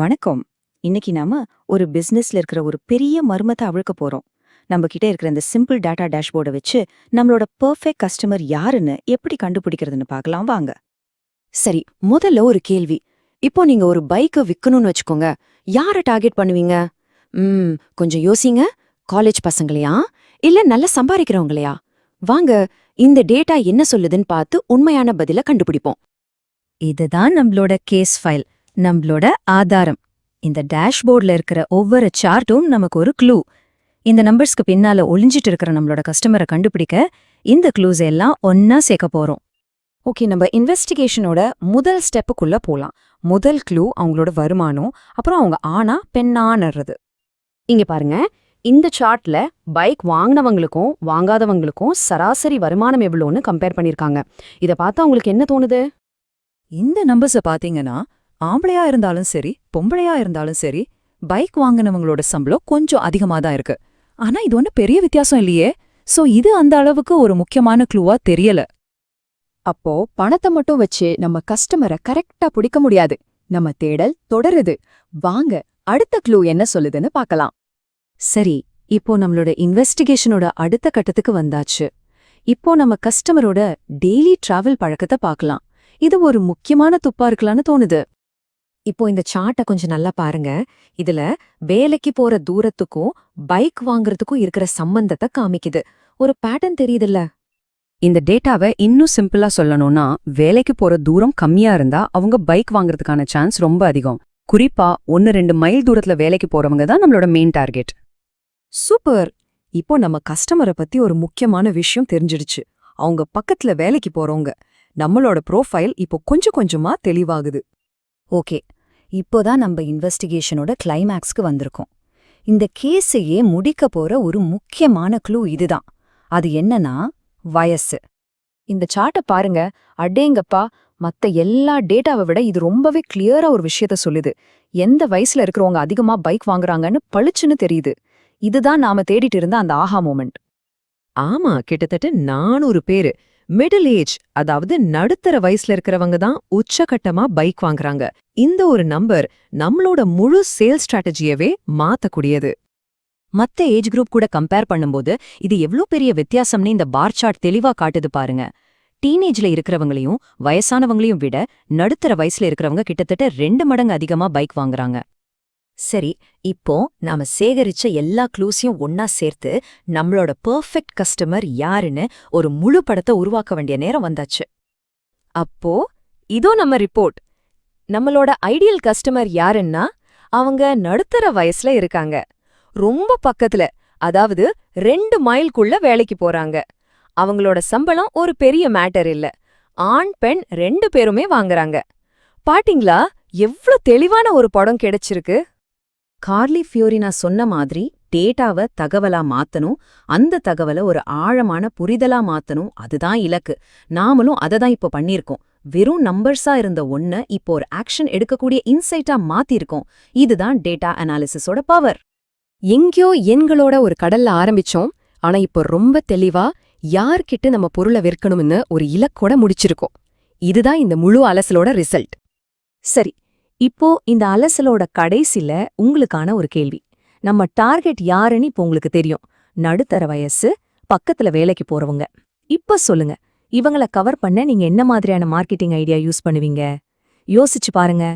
வணக்கம். இன்னைக்கு நாம ஒரு பிசினஸ்ல இருக்கிற ஒரு பெரிய மர்மத்தை அவிழ்க்க போறோம். நம்ம கிட்ட இருக்கிற இந்த சிம்பிள் டேட்டா டேஷ்போர்டை வச்சு நம்மளோட பெர்ஃபெக்ட் கஸ்டமர் யாருன்னு எப்படி கண்டுபிடிக்கிறதுன்னு பார்க்கலாம் வாங்க. சரி, முதல்ல ஒரு கேள்வி. இப்போ நீங்க ஒரு பைக்க விக்கணும்னு வச்சுக்கோங்க. யார டார்கெட் பண்ணுவீங்க? கொஞ்சம் யோசிங்க. காலேஜ் பசங்களையா? இல்ல நல்லா சம்பாதிக்கிறவங்களையா? வாங்க, இந்த டேட்டா என்ன சொல்லுதுன்னு பார்த்து உண்மையான பதில கண்டுபிடிப்போம். இதுதான் நம்மளோட கேஸ் ஃபைல், நம்மளோட ஆதாரம். இந்த டேஷ்போர்ட்ல இருக்கிற ஒவ்வொரு சார்ட்டும் நமக்கு ஒரு க்ளூ. இந்த நம்பர்ஸ்க்கு பின்னால ஒளிஞ்சிட்டு இருக்கிற நம்மளோட கஸ்டமரை கண்டுபிடிக்க இந்த க்ளூஸ் எல்லாம் ஒன்னா சேர்க்க போறோம். ஓகே, நம்ம இன்வெஸ்டிகேஷனோட முதல் ஸ்டெப்புக்குள்ள போலாம். முதல் க்ளூ அவங்களோட வருமானம், அப்புறம் அவங்க ஆனா பெண்ணான்றது. இங்க பாருங்க, இந்த சார்ட்ல பைக் வாங்கினவங்களுக்கும் வாங்காதவங்களுக்கும் சராசரி வருமானம் எவ்வளோன்னு கம்பேர் பண்ணிருக்காங்க. இத பார்த்தா உங்களுக்கு என்ன தோணுது? இந்த நம்பர்ஸை பாத்தீங்கன்னா ஆம்பளையா இருந்தாலும் சரி பொம்பளையா இருந்தாலும் சரி பைக் வாங்கினவங்களோட சம்பளம் கொஞ்சம் அதிகமா தான் இருக்கு. ஆனா இது ஒன்னும் பெரிய வித்தியாசம் இல்லையே. சோ இது அந்த அளவுக்கு ஒரு முக்கியமான க்ளூவா தெரியல. அப்போ பணத்தை மட்டும் வச்சு நம்ம கஸ்டமரை கரெக்டா பிடிக்க முடியாது. நம்ம தேடல் தொடருது. வாங்க, அடுத்த க்ளூ என்ன சொல்லுதுன்னு பார்க்கலாம். சரி, இப்போ நம்மளோட இன்வெஸ்டிகேஷனோட அடுத்த கட்டத்துக்கு வந்தாச்சு. இப்போ நம்ம கஸ்டமரோட டெய்லி டிராவல் பழக்கத்தை பார்க்கலாம். இது ஒரு முக்கியமான துப்பா இருக்கலான்னு தோணுது. இப்போ இந்த சார்ட்டை கொஞ்சம் நல்லா பாருங்க. இதுல வேலைக்கு போற தூரத்துக்கும் பைக் வாங்குறதுக்கும் இருக்கிற சம்பந்தத்தை காமிக்குது. ஒரு பேட்டர்ன் தெரியுதுல்ல? இந்த டேட்டாவை இன்னும் சிம்பிளா சொல்லணும்னா, வேலைக்கு போற தூரம் கம்மியா இருந்தா அவங்க பைக் வாங்குறதுக்கான சான்ஸ் ரொம்ப அதிகம். குறிப்பா 1-2 மைல் தூரத்துல வேலைக்கு போறவங்க தான் நம்மளோட மெயின் டார்கெட். சூப்பர்! இப்போ நம்ம கஸ்டமரை பத்தி ஒரு முக்கியமான விஷயம் தெரிஞ்சிடுச்சு. அவங்க பக்கத்துல வேலைக்கு போறவங்க. நம்மளோட ப்ரோஃபைல் இப்போ கொஞ்சம் கொஞ்சமா தெளிவாகுது. ஓகே, இப்போதான் நம்ம இன்வெஸ்டிகேஷனோட கிளைமேக்ஸ்க்கு வந்திருக்கோம். இந்த கேஸையே முடிக்க போற ஒரு முக்கியமான க்ளூ இதுதான். அது என்னன்னா வயசு. இந்த சார்ட்டை பாருங்க. அடேங்கப்பா, மத்த எல்லா டேட்டாவை விட இது ரொம்பவே கிளியரா ஒரு விஷயத்த சொல்லுது. எந்த வயசுல இருக்கிறவங்க அதிகமா பைக் வாங்குறாங்கன்னு பளிச்சுன்னு தெரியுது. இதுதான் நாம தேடிட்டு இருந்த அந்த ஆஹா மொமெண்ட். ஆமா, கிட்டத்தட்ட 400 பேரு மிடில் ஏஜ், அதாவது நடுத்தர வயசுல இருக்கிறவங்க தான் உச்சகட்டமா பைக் வாங்குறாங்க. இந்த ஒரு நம்பர் நம்மளோட முழு சேல்ஸ் ஸ்ட்ராட்டஜியவே மாத்தக்கூடியது. மத்த ஏஜ் குரூப் கூட கம்பேர் பண்ணும்போது இது எவ்ளோ பெரிய வித்தியாசம்னு இந்த பார் சார்ட் தெளிவா காட்டுது பாருங்க. டீனேஜ்ல இருக்கிறவங்களையும் வயசானவங்களையும் விட நடுத்தர வயசுல இருக்கிறவங்க கிட்டத்தட்ட 2 மடங்கு அதிகமா பைக் வாங்குறாங்க. சரி, இப்போ நாம சேகரிச்ச எல்லா க்ளூஸையும் ஒன்னா சேர்த்து நம்மளோட பெர்ஃபெக்ட் கஸ்டமர் யாருன்னு ஒரு முழு படத்தை உருவாக்க வேண்டிய நேரம் வந்தாச்சு. அப்போ இதோ நம்ம ரிப்போர்ட். நம்மளோட ஐடியல் கஸ்டமர் யாருன்னா அவங்க நடுத்தர வயசுல இருக்காங்க. ரொம்ப பக்கத்துல, அதாவது 2 மைல்குள்ள வேலைக்கு போறாங்க. அவங்களோட சம்பளம் ஒரு பெரிய மேட்டர் இல்ல. ஆண் பெண் 2 பேருமே வாங்குறாங்க. பாத்தீங்களா, எவ்ளோ தெளிவான ஒரு படம் கிடைச்சிருக்கு. கார்லி ஃபியோரினா சொன்ன மாதிரி டேட்டாவை தகவலா மாத்தணும், அந்த தகவலை ஒரு ஆழமான புரிதலா மாத்தணும். அதுதான் இலக்கு. நாமளும் அதை தான் இப்போ பண்ணியிருக்கோம். வெறும் நம்பர்ஸா இருந்த ஒன்ன இப்போ ஒரு ஆக்ஷன் எடுக்கக்கூடிய இன்சைட்டா மாத்திருக்கோம். இதுதான் டேட்டா அனாலிசிஸோட பவர். எங்கேயோ எண்களோட ஒரு கடல்ல ஆரம்பிச்சோம். ஆனா இப்போ ரொம்ப தெளிவா யார்கிட்ட நம்ம பொருளை விற்கணும்னு ஒரு இலக்கோட முடிச்சிருக்கோம். இதுதான் இந்த முழு அலசலோட ரிசல்ட். சரி, இப்போ இந்த அலசலோட கடைசில உங்களுக்கான ஒரு கேள்வி. நம்ம டார்கெட் யாருன்னு இப்போ உங்களுக்கு தெரியும். நடுத்தர வயசு, பக்கத்துல வேலைக்கு போறவங்க. இப்ப சொல்லுங்க, இவங்கள கவர் பண்ண நீங்க என்ன மாதிரியான மார்க்கெட்டிங் ஐடியா யூஸ் பண்ணுவீங்க? யோசிச்சு பாருங்க.